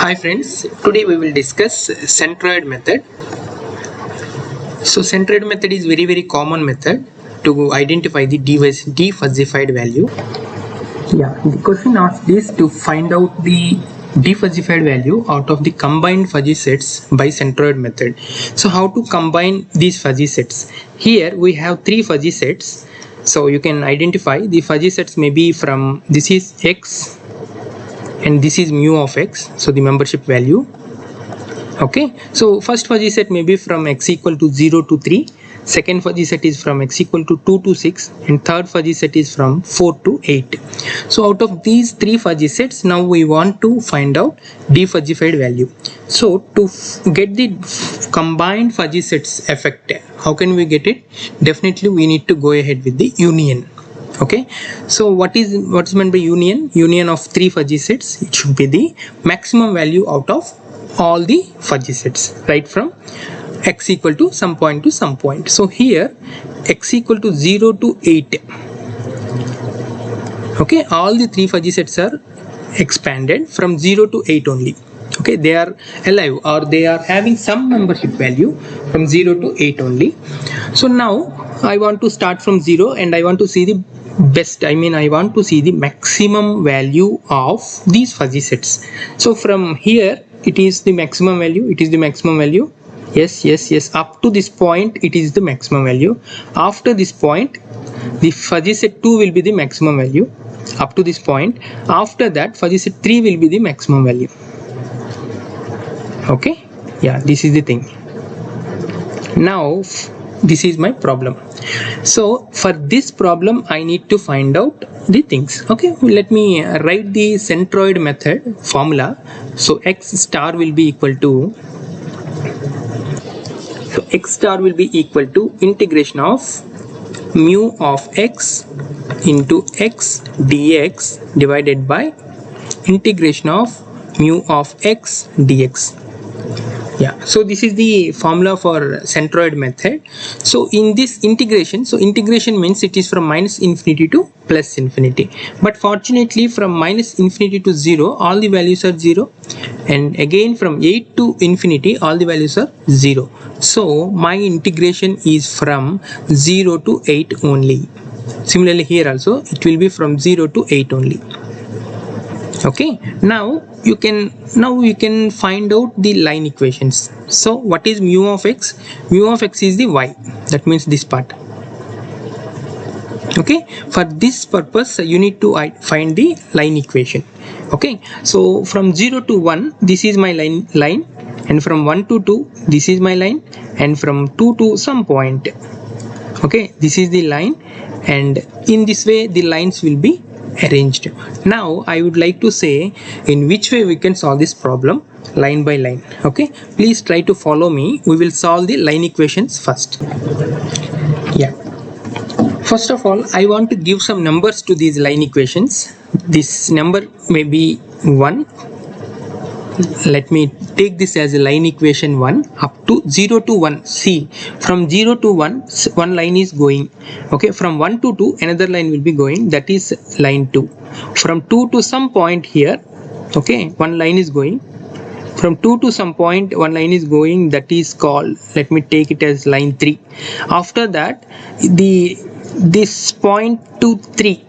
Hi friends, today we will discuss centroid method. So centroid method is very common method to identify the defuzzified value. Yeah, the question asked is to find out the defuzzified value out of the combined fuzzy sets by centroid method. So how to combine these fuzzy sets? Here we have three fuzzy sets. So you can identify the fuzzy sets may be from this is x and this is mu of x, so the membership value. Okay, so first fuzzy set may be from x equal to 0 to 3, second fuzzy set is from x equal to 2 to 6, and third fuzzy set is from 4 to 8. So out of these three fuzzy sets, now we want to find out defuzzified value. So to get the combined fuzzy sets effect, how can we get it? Definitely we need to go ahead with the union. Okay, so what's meant by union of three fuzzy sets? It should be the maximum value out of all the fuzzy sets, right from x equal to some point to some point. So here x equal to 0 to 8. Okay, all the three fuzzy sets are expanded from 0 to 8 only. Okay, they are alive or they are having some membership value from 0 to 8 only. So now I want to start from 0 and I want to see the best, I want to see the maximum value of these fuzzy sets. So from here it is the maximum value, yes, up to this point it is the maximum value. After this point the fuzzy set 2 will be the maximum value up to this point. After that fuzzy set 3 will be the maximum value. Okay, yeah, this is the thing. Now this is my problem. So for this problem I need to find out the things. Okay, let me write the centroid method formula. So x star will be equal to integration of mu of x into x dx divided by integration of mu of x dx. Yeah, so this is the formula for centroid method. So in this integration, so integration means it is from minus infinity to plus infinity, but fortunately from minus infinity to 0 all the values are 0, and again from 8 to infinity all the values are 0. So my integration is from 0 to 8 only. Similarly here also it will be from 0 to 8 only. Okay, now you can find out the line equations. So what is mu of x? Mu of x is the y, that means this part. Okay, for this purpose you need to find the line equation. Okay, so from 0 to 1 this is my line, and from 1 to 2 this is my line, and from 2 to some point, okay, this is the line, and in this way the lines will be arranged. Now I would like to say in which way we can solve this problem line by line. Okay, please try to follow me. We will solve the line equations first. Yeah, first of all I want to give some numbers to these line equations. This number may be 1. Let me take this as a line equation 1 up to 0 to 1. See, from 0 to 1 one line is going. Okay, from 1 to 2 another line will be going, that is line 2. From 2 to some point here, okay, one line is going. From 2 to some point one line is going, that is called, let me take it as line 3. After that this point to 3,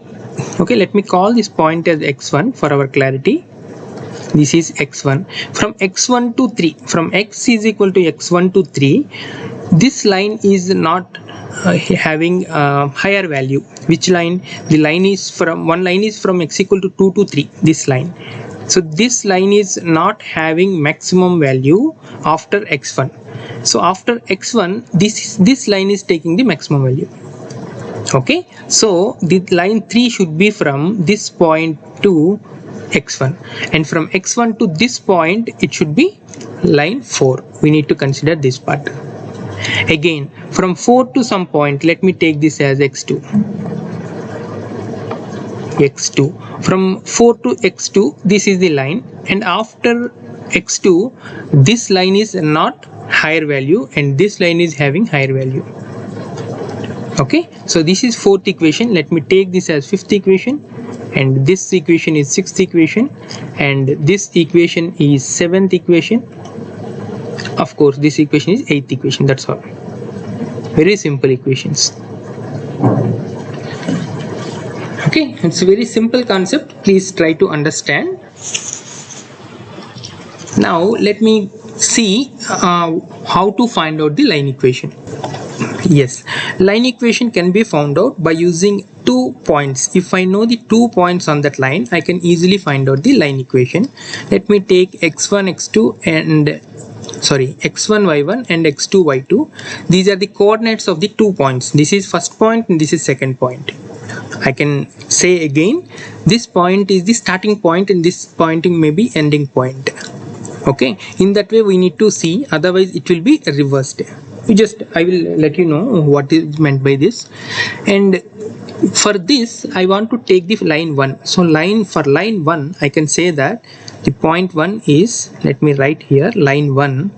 okay, let me call this point as x1 for our clarity. This is x1. From x1 to 3, from x is equal to x1 to 3, this line is not having higher value. Which line? The line is from, one line is from x equal to 2 to 3, this line. So this line is not having maximum value after x1. So after x1 this line is taking the maximum value. Okay, so the line 3 should be from this point to x1, and from x1 to this point it should be line 4. We need to consider this part. Again from 4 to some point, let me take this as x2. From 4 to x2 this is the line, and after x2 this line is not higher value and this line is having higher value. Okay, so this is fourth equation. Let me take this as fifth equation. and this equation is 6th equation, and this equation is 7th equation. Of course, this equation is 8th equation. That's all. Very simple equations. Okay, it's a very simple concept. Please try to understand. Now let me see how to find out the line equation. Yes, line equation can be found out by using 2 points. If I know the 2 points on that line, I can easily find out the line equation. Let me take x1 x2 and x1 y1 and x2 y2. These are the coordinates of the 2 points. This is first point and this is second point. I can say again, this point is the starting point and this pointing may be ending point. Okay, in that way we need to see, otherwise it will be reversed. I will let you know what is meant by this. And for this I want to take the line 1. So for line 1 I can say that the point 1 is, let me write here, line 1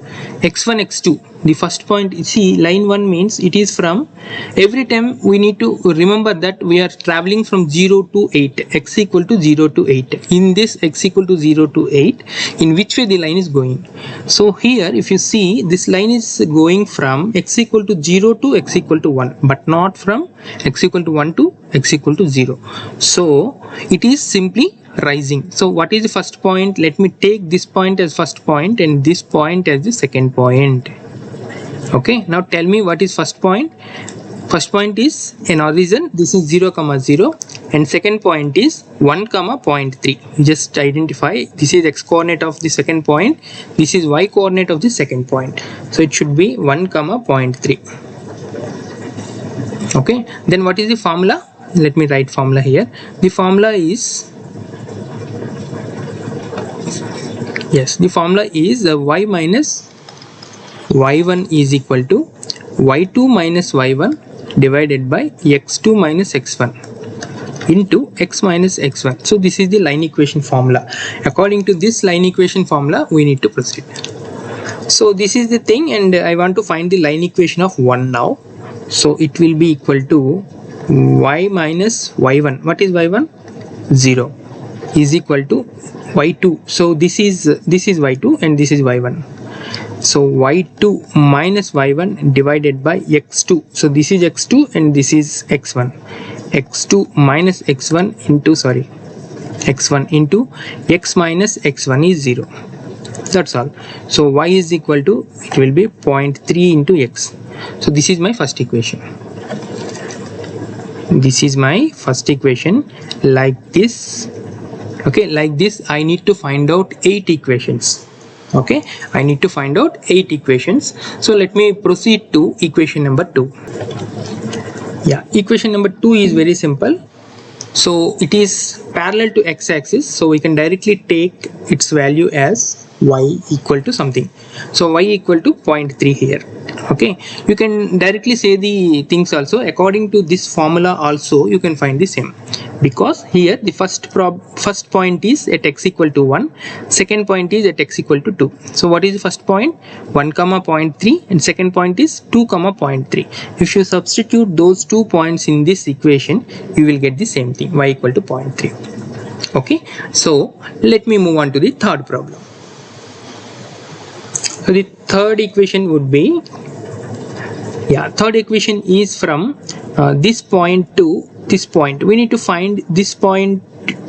x1 x2. The first point, see, line 1 means it is from, every time we need to remember that we are traveling from 0 to 8, x equal to 0 to 8. In this x equal to 0 to 8, in which way the line is going? So here if you see, this line is going from x equal to 0 to x equal to 1, but not from x equal to 1 to x equal to 0. So it is simply rising. So what is the first point? Let me take this point as first point and this point as the second point. Okay, now tell me what is first point. First point is an origin, this is 0, 0, and second point is 1, 0.3. Just identify, this is x coordinate of the second point, this is y coordinate of the second point. So it should be 1, 0.3. Okay, then what is the formula? Let me write formula here. The formula is, yes, the formula is y minus y1 is equal to y2 minus y1 divided by x2 minus x1 into x minus x1. So this is the line equation formula. According to this line equation formula, we need to proceed. So this is the thing, and I want to find the line equation of 1 now. So it will be equal to y minus y1. What is y1? 0 is equal to y2. So this is y2 and this is y1. So y2 minus y1 divided by x2. So this is x2 and this is x1. x2 minus x1 into, x1 into x minus x1 is 0. That's all. So y is equal to, it will be 0.3 into x. So this is my first equation. This is my first equation, like this. Okay, like this I need to find out 8 equations. Okay, I need to find out 8 equations. So let me proceed to equation number 2. Yeah, equation number 2 is very simple. So it is parallel to x-axis, so we can directly take its value as y equal to something. So y equal to 0.3 here. Okay, you can directly say the things also. According to this formula also you can find the same, because here the first point is at x equal to 1, second point is at x equal to 2. So what is the first point? 1, 0.3, and second point is 2, 0.3. If you substitute those 2 points in this equation, you will get the same thing, y equal to 0.3. Okay, so let me move on to the third problem. So the third equation would be, third equation is from this point to this point. We need to find this point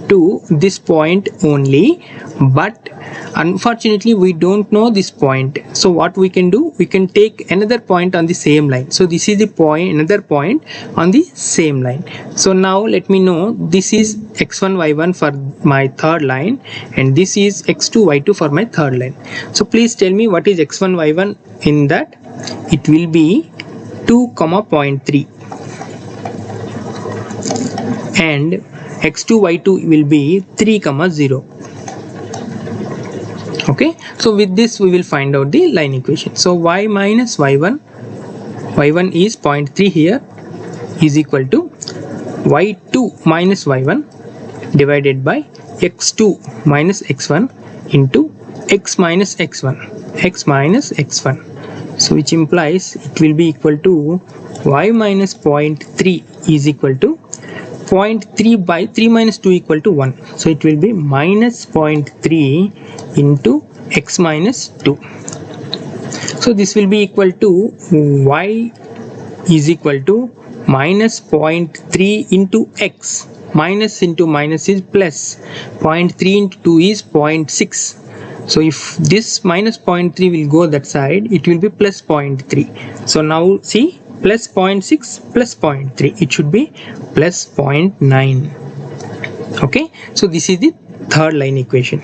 to this point only, but unfortunately we don't know this point. So what we can do, we can take another point on the same line. So this is the point, another point on the same line. So now let me know, this is x1 y1 for my third line, and this is x2 y2 for my third line. So please tell me what is x1 y1 in that. It will be 2, 0.3, and x2 y2 will be 3, 0. Okay, so with this we will find out the line equation. So y minus y1 is 0.3 here, is equal to y2 minus y1 divided by x2 minus x1 into x minus x1, so which implies it will be equal to y minus 0.3 is equal to 0.3 by 3 minus 2 equal to 1. So it will be minus 0.3 into x minus 2. So this will be equal to y is equal to minus 0.3 into x. Minus into minus is plus. 0.3 into 2 is 0.6. So if this minus 0.3 will go that side, it will be plus 0.3. So now see, plus 0.6 plus 0.3, it should be plus 0.9. Okay, so this is the third line equation.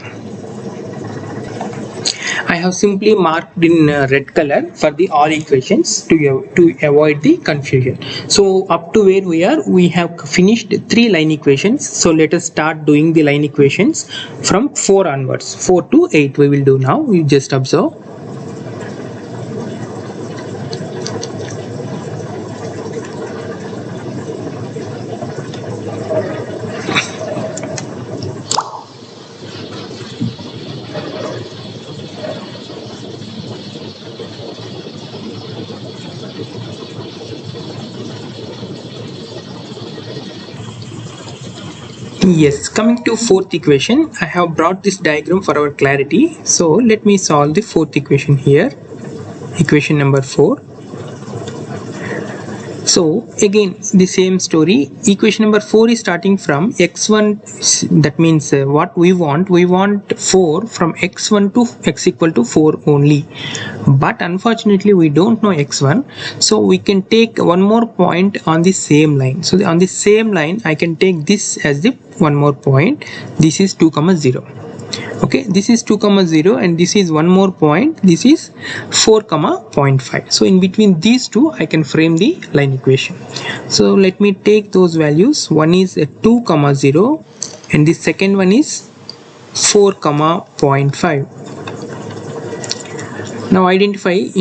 I have simply marked in red color for the all equations to avoid the confusion. So up to where we have finished 3 line equations. So let us start doing the line equations from 4 onwards. 4 to 8 we will do now. You just observe. Yes, coming to fourth equation, I have brought this diagram for our clarity. So let me solve the fourth equation here, equation number 4. So again the same story. Equation number 4 is starting from x1. That means what we want 4 from x1 to x equal to 4 only, but unfortunately we don't know x1, so we can take one more point on the same line. So on the same line I can take this as the one more point. This is 2, 0. Okay, this is 2, 0, and this is one more point. This is 4, 0.5. So in between these two I can frame the line equation. So let me take those values. One is 2, 0, and the second one is 4, 0.5. Now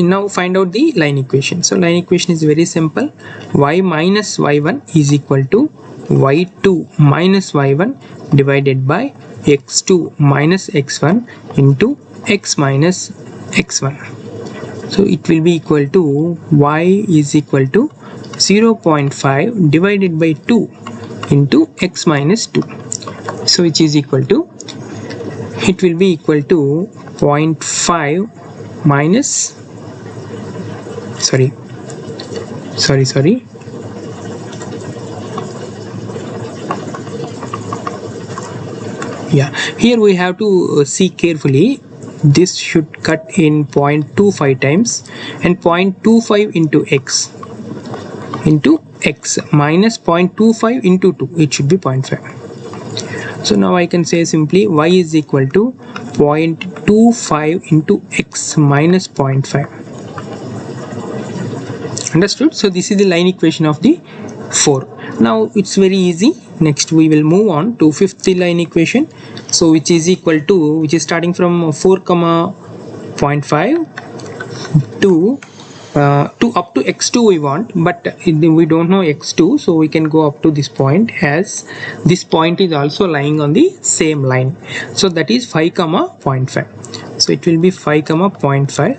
now find out the line equation. So line equation is very simple. Y minus y1 is equal to y2 minus y1 divided by x2 minus x1 into x minus x1. So it will be equal to y is equal to 0.5 divided by 2 into x minus 2. So which is equal to, it will be equal to 0.5 minus sorry yeah, here we have to see carefully. This should cut in 0.25 times, and 0.25 into x minus 0.25 into 2, it should be 0.5. So now I can say simply y is equal to 0.25 into x minus 0.5. Understood? So this is the line equation of the 4. Now it's very easy. Next we will move on to fifth line equation. So which is equal to, which is starting from 4, 0.5 to up to x2 we want, but we don't know x2, so we can go up to this point, as this point is also lying on the same line. So that is 5, 0.5. So it will be 5, 0.5.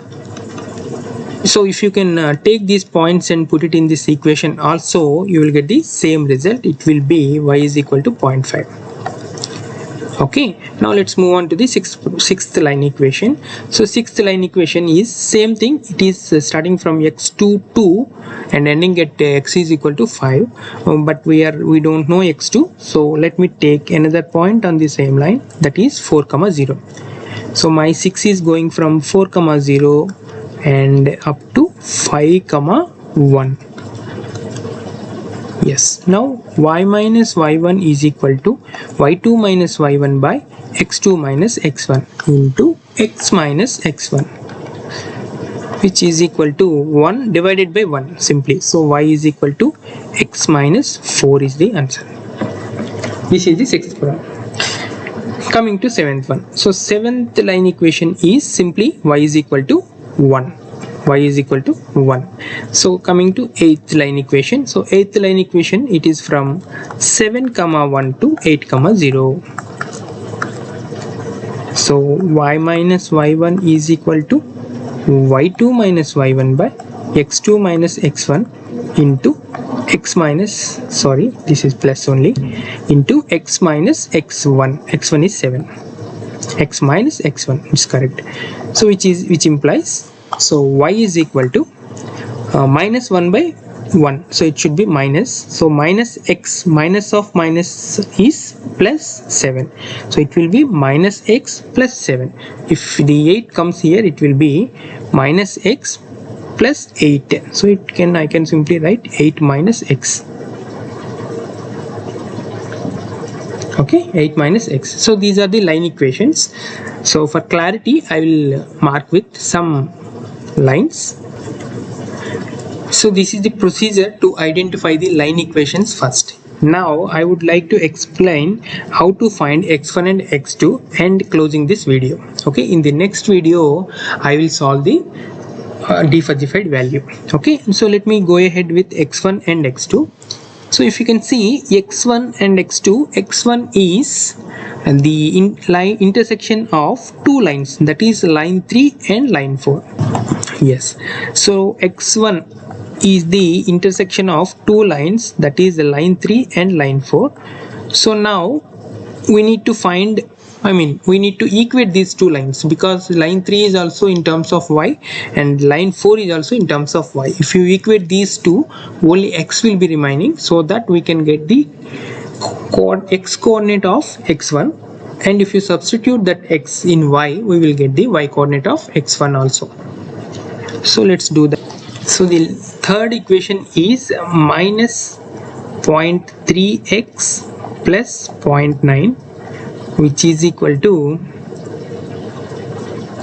So if you can take these points and put it in this equation also, you will get the same result. It will be y is equal to 0.5. Okay, now let's move on to the sixth line equation. So sixth line equation is same thing. It is starting from x2 2 and ending at x is equal to 5, but we don't know x2. So let me take another point on the same line, that is 4, 0. So my 6 is going from 4, 0 and up to 5, 1. Yes, now y minus y1 is equal to y2 minus y1 by x2 minus x1 into x minus x1, which is equal to 1 divided by 1 simply. So y is equal to x minus 4 is the answer. This is the sixth problem. Coming to seventh one. So seventh line equation is simply y is equal to 1. Y is equal to 1. So coming to eighth line equation. So eighth line equation, it is from 7, 1 to 8, 0. So y minus y1 is equal to y2 minus y1 by x2 minus x1 into x minus, sorry, this is plus only, into x minus x1. x1 is 7, x minus x1 is correct. So which implies, so y is equal to minus 1 by 1, so it should be minus, so minus x minus of minus is plus 7, so it will be minus x plus 7. If the 8 comes here, it will be minus x plus 8, so I can simply write 8 minus x. Okay, 8 minus x. So these are the line equations. So for clarity, I will mark with some lines. So this is the procedure to identify the line equations first. Now I would like to explain how to find x1 and x2 and closing this video. Okay, in the next video I will solve the defuzzified value. Okay, so let me go ahead with x1 and x2. So if you can see x1 and x2, x1 is the line intersection of two lines, that is line 3 and line 4. Yes, so x1 is the intersection of two lines, that is line 3 and line 4. So now we need to find, we need to equate these two lines, because line 3 is also in terms of y and line 4 is also in terms of y. If you equate these two, only x will be remaining, so that we can get the x coordinate of x1, and if you substitute that x in y, we will get the y coordinate of x1 also. So let's do that. So the third equation is minus 0.3x plus 0.9, which is equal to,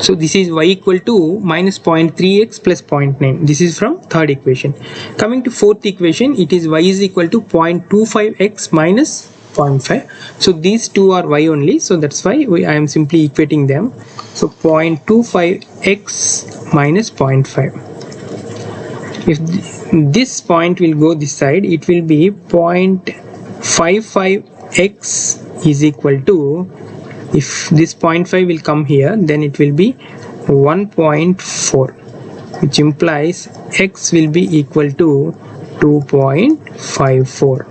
so this is y equal to minus 0.3x plus 0.9. This is from third equation. Coming to fourth equation, it is y is equal to 0.25x minus 0.5. So these two are y only, so that's why I am simply equating them. So 0.25x minus 0.5. If this point will go this side, it will be 0.55x is equal to, if this 0.5 will come here, then it will be 1.4, which implies x will be equal to 2.54.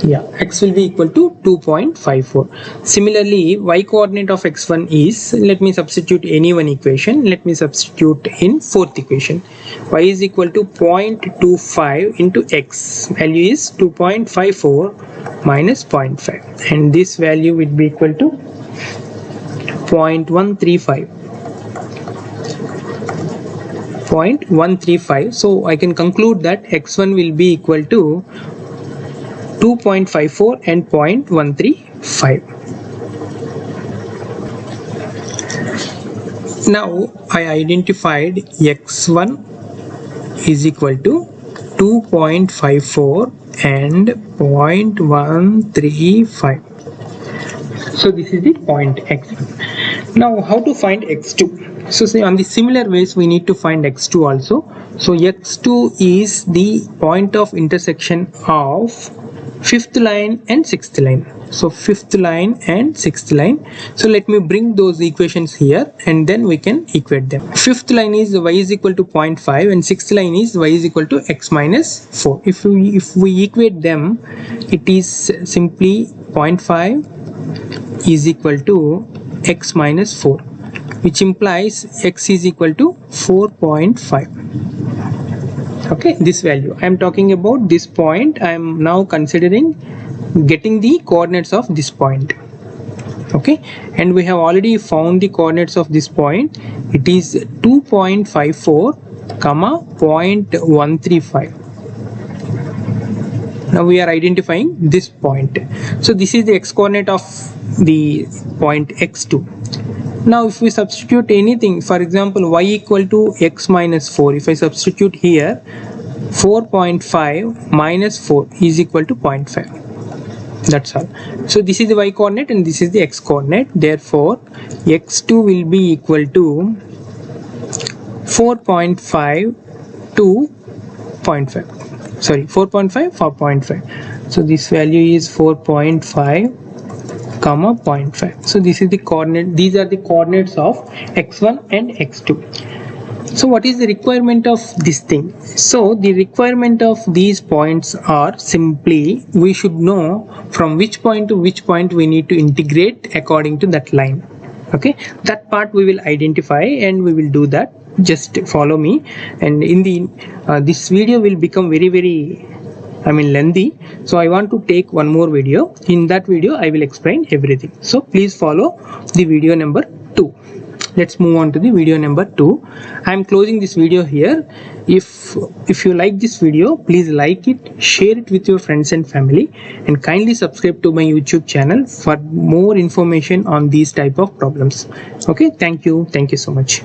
Yeah, x will be equal to 2.54. Similarly, y coordinate of x1 is, let me substitute any one equation. Let me substitute in fourth equation. Y is equal to 0.25 into x. Value is 2.54 minus 0.5, and this value would be equal to 0.135. 0.135. So I can conclude that x1 will be equal to 2.54 and 0.135. Now I identified x1 is equal to 2.54 and 0.135. So this is the point x1. Now how to find x2? So say on the similar ways we need to find x2 also. So x2 is the point of intersection of fifth line and sixth line. So fifth line and sixth line. So let me bring those equations here and then we can equate them. Fifth line is y is equal to 0.5 and sixth line is y is equal to x minus 4. If we equate them, it is simply 0.5 is equal to x minus 4, which implies x is equal to 4.5. Okay, this value I am talking about, this point I am now considering getting the coordinates of this point. Okay, and we have already found the coordinates of this point. It is 2.54 comma 0.135. Now we are identifying this point. So this is the x coordinate of the point x2. Now if we substitute anything, for example y equal to x minus 4, if I substitute here, 4.5 minus 4 is equal to 0.5. That's all. So this is the y coordinate and this is the x coordinate. Therefore x2 will be equal to 4.5 to 0.5. Sorry, 4.5 for 0.5. So this value is 4.5 comma 0.5. So this is the coordinate, these are the coordinates of x1 and x2. So what is the requirement of this thing? So the requirement of these points are simply we should know from which point to which point we need to integrate according to that line. Okay, that part we will identify and we will do that. Just follow me, and in the this video will become very lengthy, so I want to take one more video. In that video I will explain everything, so please follow the video number 2. Let's move on to the video number 2. I am closing this video here. If you like this video, please like it, share it with your friends and family, and kindly subscribe to my YouTube channel for more information on these type of problems. Okay, thank you so much.